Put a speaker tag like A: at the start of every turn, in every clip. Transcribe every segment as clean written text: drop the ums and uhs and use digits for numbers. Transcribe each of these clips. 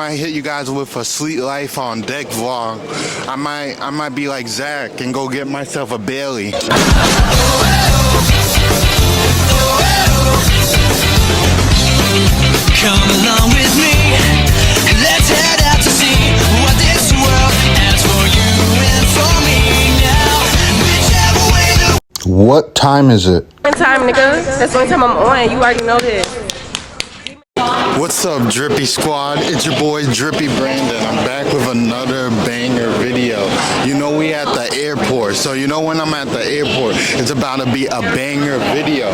A: I hit you guys with a Sleep Life on Deck vlog. I might be like Zach and go get myself a Bailey.
B: Come along with me, let's head out to see what this world has for you and for me now. Whichever way the
A: What time is it?
C: One time, nigga. That's the only time I'm on. You already know this.
A: What's up, Drippy Squad? It's your boy Drippy Brandon. I'm back with another banger video. You know we at the airport, so you know when I'm at the airport, it's about to be a banger video.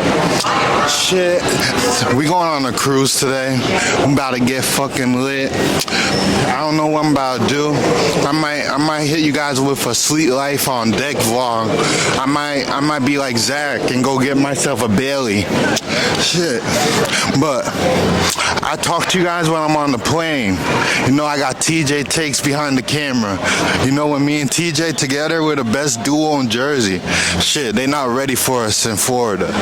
A: Shit, we going on a cruise today. I'm about to get fucking lit. I don't know what I'm about to do. I might hit you guys with a Sleep Life on Deck vlog. I might be like Zach and go get myself a Bailey. Shit, but I talk to you guys when I'm on the plane. You know I got TJ Takes behind the camera. You know when me and TJ together, we're the best duo in Jersey. Shit, they not ready for us in Florida.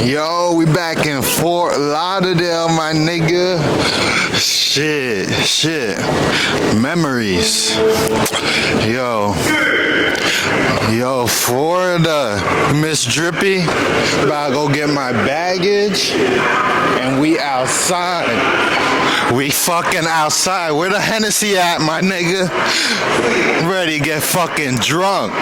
A: Yo, we back in Fort Lauderdale, my nigga. Shit. Memories. Yo, Florida. Miss Drippy. About to go get my baggage. And we outside. We fucking outside. Where the Hennessy at, my nigga? Ready to get fucking drunk.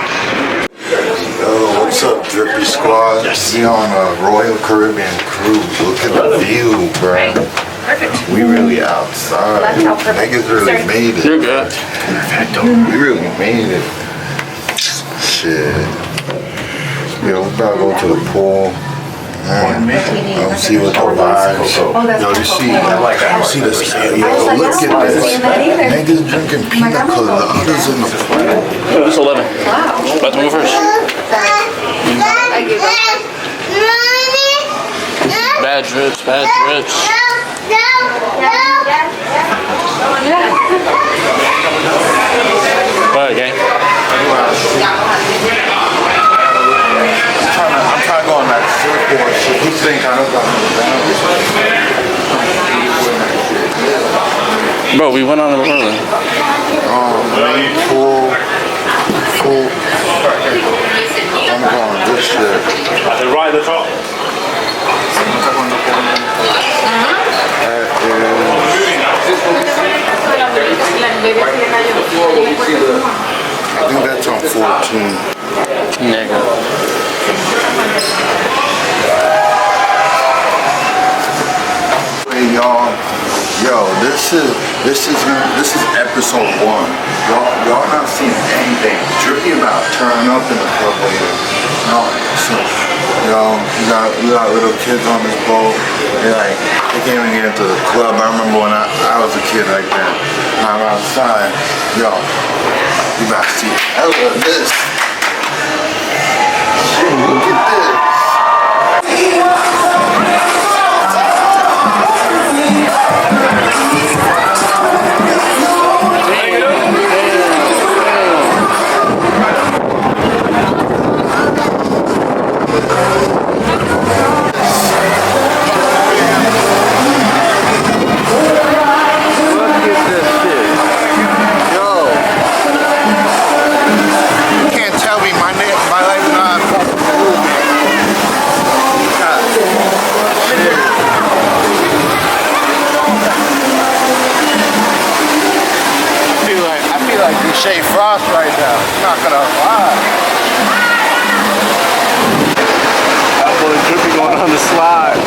A: Yo, what's up, Drippy Squad? We on a Royal Caribbean cruise. Look at the view, bro. We really outside. Niggas really made it.
D: You're good.
A: We really made it. Shit. Yo, we're about to go to the pool. See what the vibes. Yo, you see this? Yo, look at this. Niggas drinking pina coladas in the pool.
D: Oh, it's 11. Wow. About to move first. Bad drips. Alright, gang.
A: I'm trying to go on that surfboard shit. You think I don't got no.
D: Bro, we went on it early.
A: Main pool. I'm going this shit.
D: Right at the top.
A: I think that's on 14.
D: Nigga.
A: Hey y'all, this is episode 1. Y'all not seeing anything. Drippy about to turn up in the club later. No, so you got little kids on this boat. They can't even get into the club. I remember when I was a kid like that. I'm outside. Yo, you about to see hella of this. Shit, look at this. Shea Frost right now. I'm not gonna lie.
D: That boy Drippy going on the slide.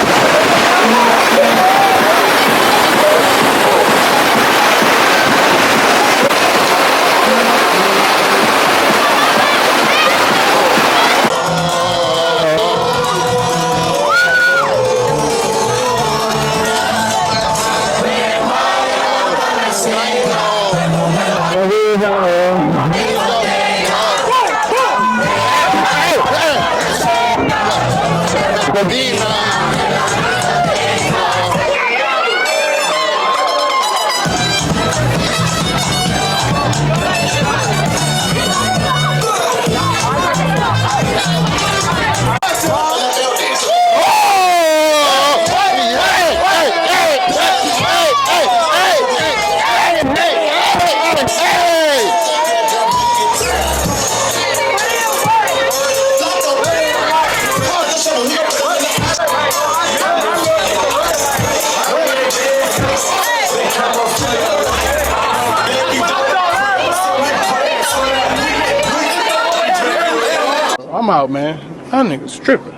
D: I'm out, man. Y'all niggas tripping.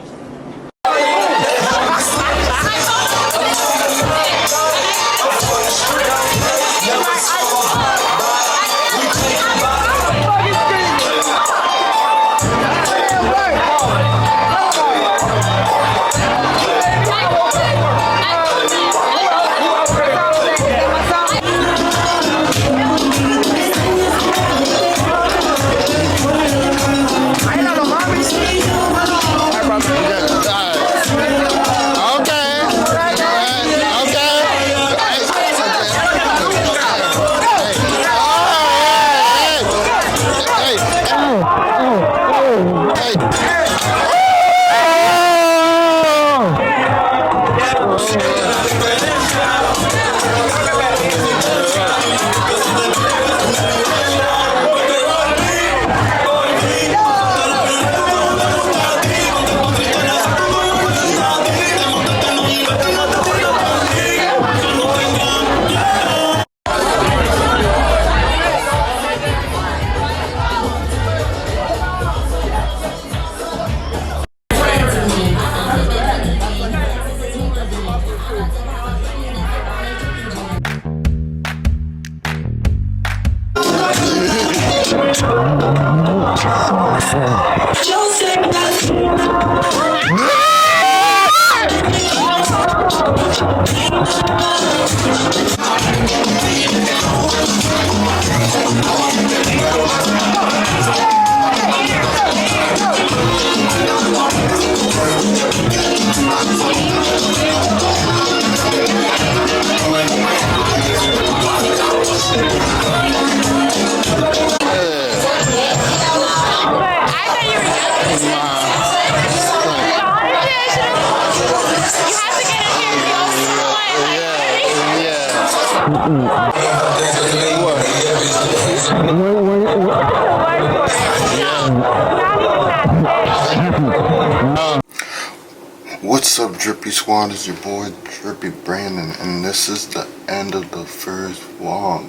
A: What's up, Drippy Squad? It's your boy Drippy Brandon, and this is the end of the first vlog.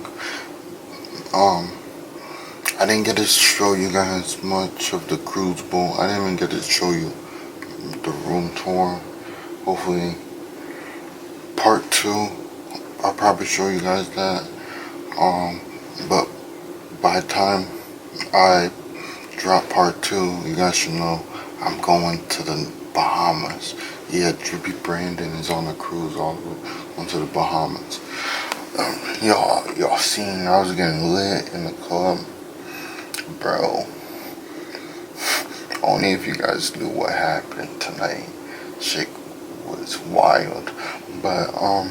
A: I didn't get to show you guys much of the cruise boat. I didn't even get to show you the room tour. Hopefully, part 2, I'll probably show you guys that. But by the time I drop part 2, you guys should know I'm going to the Bahamas. Yeah, Drippy Brandon is on a cruise all the way onto the Bahamas. Y'all seen I was getting lit in the club, bro. Only if you guys knew what happened tonight. Shit was wild. But I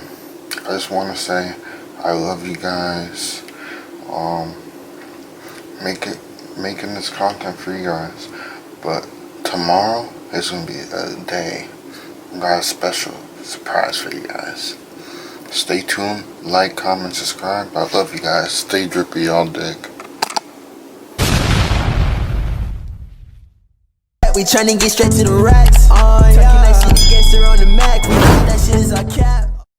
A: just want to say I love you guys. Making this content for you guys. But tomorrow is gonna be a day. I got a special surprise for you guys. Stay tuned, like, comment, subscribe. I love you guys. Stay drippy all day.
B: We tryna get straight to the racks. Talking like shit,